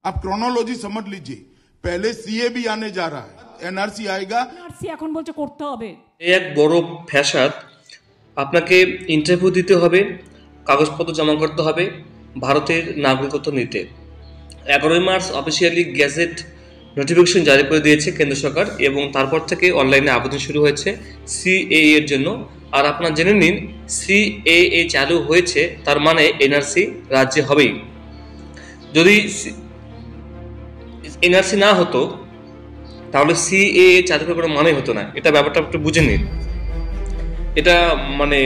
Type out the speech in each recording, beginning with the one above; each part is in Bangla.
आप क्रोनोलॉजी समझ लीजिए, पहले सीए भी आने जा रहा है, एनआरसी आएगा। এনআরসি এখন বলছে করতে হবে। এক বড় ফ্যাসাদ। আপনাকে ইন্টারভিউ দিতে হবে, কাগজপত্র জমা করতে হবে ভারতের নাগরিকত্ব নিতে। 11ই মার্চ অফিসিয়ালি গ্যাজেট নোটিফিকেশন জারি করে দিয়েছে কেন্দ্র সরকার, এবং তারপর থেকে অনলাইনে আবেদন শুরু হয়েছে সিএএ এর জন্য। আর আপনারা জেনে নিন, সিএএ চালু হয়েছে তার মানে এনআরসি রাজ্যে হবেই। যদি এনআরসি না হতো তাহলে সিএএ চালু করার কোনো মানে হতো না। এটা ব্যাপারটা একটু বুঝে নিন। এটা মানে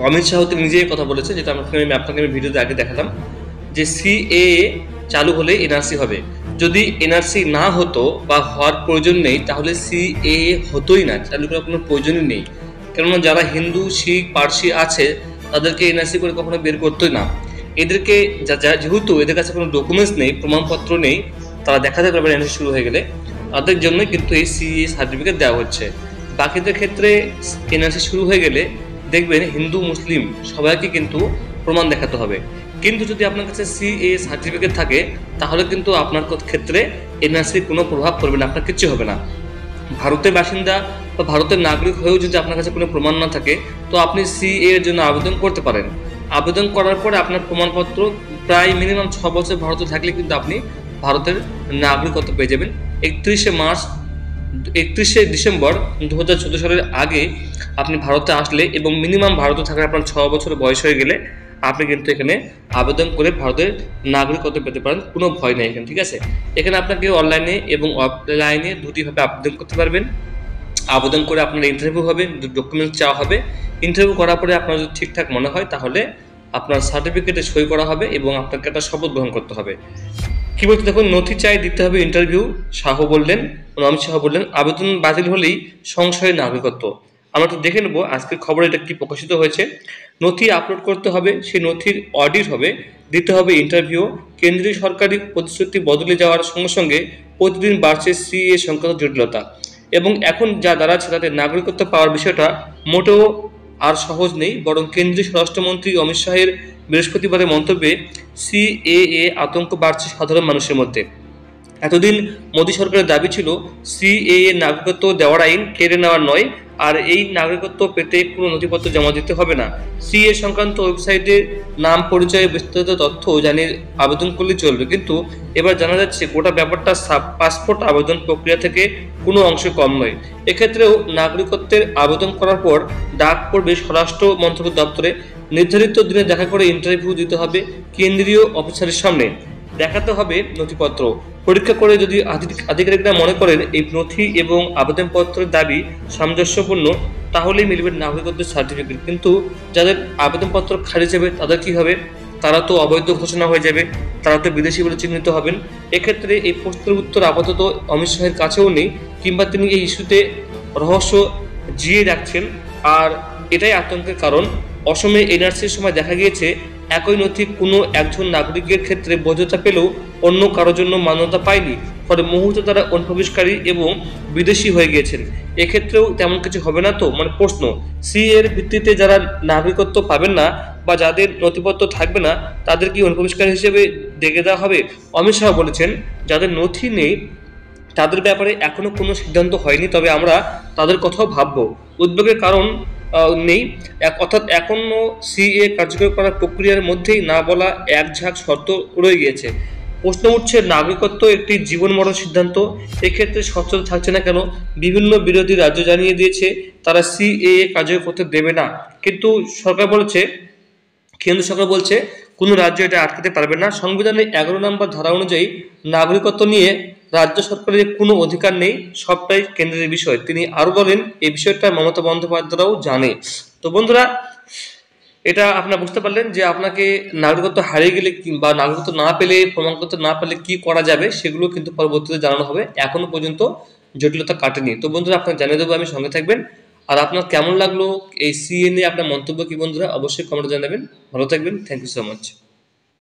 অমিত শাহ নিজেই কথা বলেছে, যেটা আপনাকে আমি ভিডিওতে আগে দেখালাম, যে সিএএ চালু হলে এনআরসি হবে। যদি এনআরসি না হতো বা হওয়ার প্রয়োজন নেই তাহলে সিএএ হতোই না, চালু করার কোনো প্রয়োজনই নেই। কেননা যারা হিন্দু, শিখ, পার্সি আছে তাদেরকে এনআরসি করে কখনো বের করতোই না। এদেরকে যেহেতু এদের কাছে কোনো ডকুমেন্টস নেই, প্রমাণপত্র নেই, তারা দেখাতে পারবে এনআরসি শুরু হয়ে গেলে, তাদের জন্য কিন্তু এই সিএএ সার্টিফিকেট দেওয়া হচ্ছে। বাকিদের ক্ষেত্রে এনআরসি শুরু হয়ে গেলে দেখবেন হিন্দু, মুসলিম সবাইকে কিন্তু প্রমাণ দেখাতে হবে। কিন্তু যদি আপনার কাছে সিএএ সার্টিফিকেট থাকে তাহলে কিন্তু আপনার ক্ষেত্রে এনআরসির কোনো প্রভাব পড়বে না, আপনার কিচ্ছু হবে না। ভারতের বাসিন্দা বা ভারতের নাগরিক হয়েও যদি আপনার কাছে কোনো প্রমাণ না থাকে তো আপনি সিএএ এর জন্য আবেদন করতে পারেন। আবেদন করার পরে আপনার প্রমাণপত্র প্রায় মিনিমাম 6 বছর ভারতে থাকলে কিন্তু আপনি ভারতের নাগরিকত্ব পেয়ে যাবেন। 31শে ডিসেম্বর 2014 সালের আগে আপনি ভারতে আসলে এবং মিনিমাম ভারতে থাকার আপনার 6 বছর বয়স হয়ে গেলে আপনি কিন্তু এখানে আবেদন করে ভারতের নাগরিকত্ব পেতে পারেন, কোনো ভয় নেই এখানে, ঠিক আছে। এখানে আপনাকে অনলাইনে এবং অফলাইনে দুটিভাবে আবেদন করতে পারবেন। আবেদন করে আপনার ইন্টারভিউ হবে, ডকুমেন্টস চাওয়া হবে। ইন্টারভিউ করার পরে আপনার যদি ঠিকঠাক মনে হয় তাহলে আপনার সার্টিফিকেটে সই করা হবে এবং আপনাকে একটা শপথ গ্রহণ করতে হবে। কি বলতে দেখুন, নথি চাই, দিতে হবে ইন্টারভিউ, অমিত শাহ বললেন। আবেদন বাতিল হলেই সংশয় নাগরিকত্ব। আমরা তো দেখে নেবো আজকের খবরে এটা কি প্রকাশিত হয়েছে। নথি আপলোড করতে হবে, সেই নথির অডিট হবে, দিতে হবে ইন্টারভিউ। কেন্দ্রীয় সরকারি প্রতিশ্রুতি বদলে যাওয়ার সঙ্গে সঙ্গে প্রতিদিন বাড়ছে সিএএ সংক্রান্ত জটিলতা, এবং এখন যা দাঁড়াচ্ছে তাদের নাগরিকত্ব পাওয়ার বিষয়টা মোটেও আর সহজ নেই। বরং কেন্দ্রীয় স্বরাষ্ট্রমন্ত্রী অমিত শাহের বৃহস্পতিবারের মন্তব্যে সিএএ আতঙ্ক বাড়ছে সাধারণ মানুষের মধ্যে। এতদিন মোদী সরকারের দাবি ছিল সিএএ নাগরিকত্ব দেওয়ার আইন, কেড়ে নেওয়ার নয়, আর এই নাগরিকত্ব পেতে কোনো নথিপত্র জমা দিতে হবে না। সিএএ সংক্রান্ত ওয়েবসাইটে নাম, পরিচয়, বিস্তারিত তথ্য জানিয়ে আবেদন করলে চলবে। কিন্তু এবার জানা যাচ্ছে গোটা ব্যাপারটা পাসপোর্ট আবেদন প্রক্রিয়া থেকে কোনো অংশে কম নয়। এক্ষেত্রেও নাগরিকত্বের আবেদন করার পর ডাক পড়বে স্বরাষ্ট্র মন্ত্রক দপ্তরে। নির্ধারিত দিনে দেখা করে ইন্টারভিউ দিতে হবে কেন্দ্রীয় অফিসারের সামনে, দেখাতে হবে নথিপত্র। পরীক্ষা করে যদি আধিকারিকরা মনে করেন এই নথি এবং আবেদনপত্রের দাবি সামঞ্জস্যপূর্ণ তাহলেই মিলবে নাগরিকত্বের সার্টিফিকেট। কিন্তু যাদের আবেদনপত্র খারিজ হবে তাদের কি হবে? তারা তো অবৈধ ঘোষণা হয়ে যাবে, তারা তো বিদেশি বলে চিহ্নিত হবেন। এক্ষেত্রে এই প্রশ্নের উত্তর আপাতত অমিত শাহের কাছেও নেই, কিংবা তিনি এই ইস্যুতে রহস্য জিয়ে রাখছেন। আর এটাই আতঙ্কের কারণ। অসমে এনআরসির সময় দেখা গিয়েছে একই নথি কোনো একজন নাগরিকের ক্ষেত্রে বৈধতা পেলেও অন্য কারোর জন্য মান্যতা পায়নি, ফলে মুহূর্তে তারা অনুপ্রবেশকারী এবং বিদেশি হয়ে গিয়েছেন। এক্ষেত্রেও তেমন কিছু হবে না তো? মানে প্রশ্ন, সি এর ভিত্তিতে যারা নাগরিকত্ব পাবেন না বা যাদের নথিপত্র থাকবে না তাদের কি অনুপ্রবেশকারী হিসেবে দেখে দেওয়া হবে? অমিত শাহ বলেছেন যাদের নথি নেই তাদের ব্যাপারে এখনো কোনো সিদ্ধান্ত হয়নি, তবে আমরা তাদের কথাও ভাববো। উদ্বেগের কারণ নেই, অর্থাৎ এখনো সিএ কার্যকর করার প্রক্রিয়ার মধ্যেই না বলা এক ঝাঁক শর্ত রয়ে গিয়েছে। প্রশ্ন উঠছে, নাগরিকত্ব একটি জীবন মরণ সিদ্ধান্ত, এক্ষেত্রে স্বচ্ছতা থাকছে না কেন? বিভিন্ন বিরোধী রাজ্য জানিয়ে দিয়েছে তারা সিএএ কার্যকর করতে দেবে না, কিন্তু কেন্দ্র সরকার বলছে কোনো রাজ্য এটা আটকাতে পারবে না। সংবিধানের 11 নম্বর ধারা অনুযায়ী নাগরিকত্ব নিয়ে রাজ্য সরকারের কোনো অধিকার নেই, সবটাই কেন্দ্রের বিষয়। তিনি আরো বলেন এই বিষয়টা মমতা বন্দ্যোপাধ্যায়রাও জানে। তো বন্ধুরা, এটা আপনারা বুঝতে পারলেন যে আপনাকে নাগরিকত্ব হারিয়ে গেলে বা নাগরিকত্ব না পেলে, প্রমাণপত্র না পেলে কি করা যাবে সেগুলো কিন্তু পরবর্তীতে জানানো হবে। এখনো পর্যন্ত জটিলতা কাটেনি। তো বন্ধুরা, আপনাকে জানিয়ে দেবো আমি, সঙ্গে থাকবেন। আর আপনার কেমন লাগলো এই সিএ নিয়ে আপনার মন্তব্য কি বন্ধুরা অবশ্যই কমেন্টে জানাবেন। ভালো থাকবেন, থ্যাংক ইউ সো মাচ।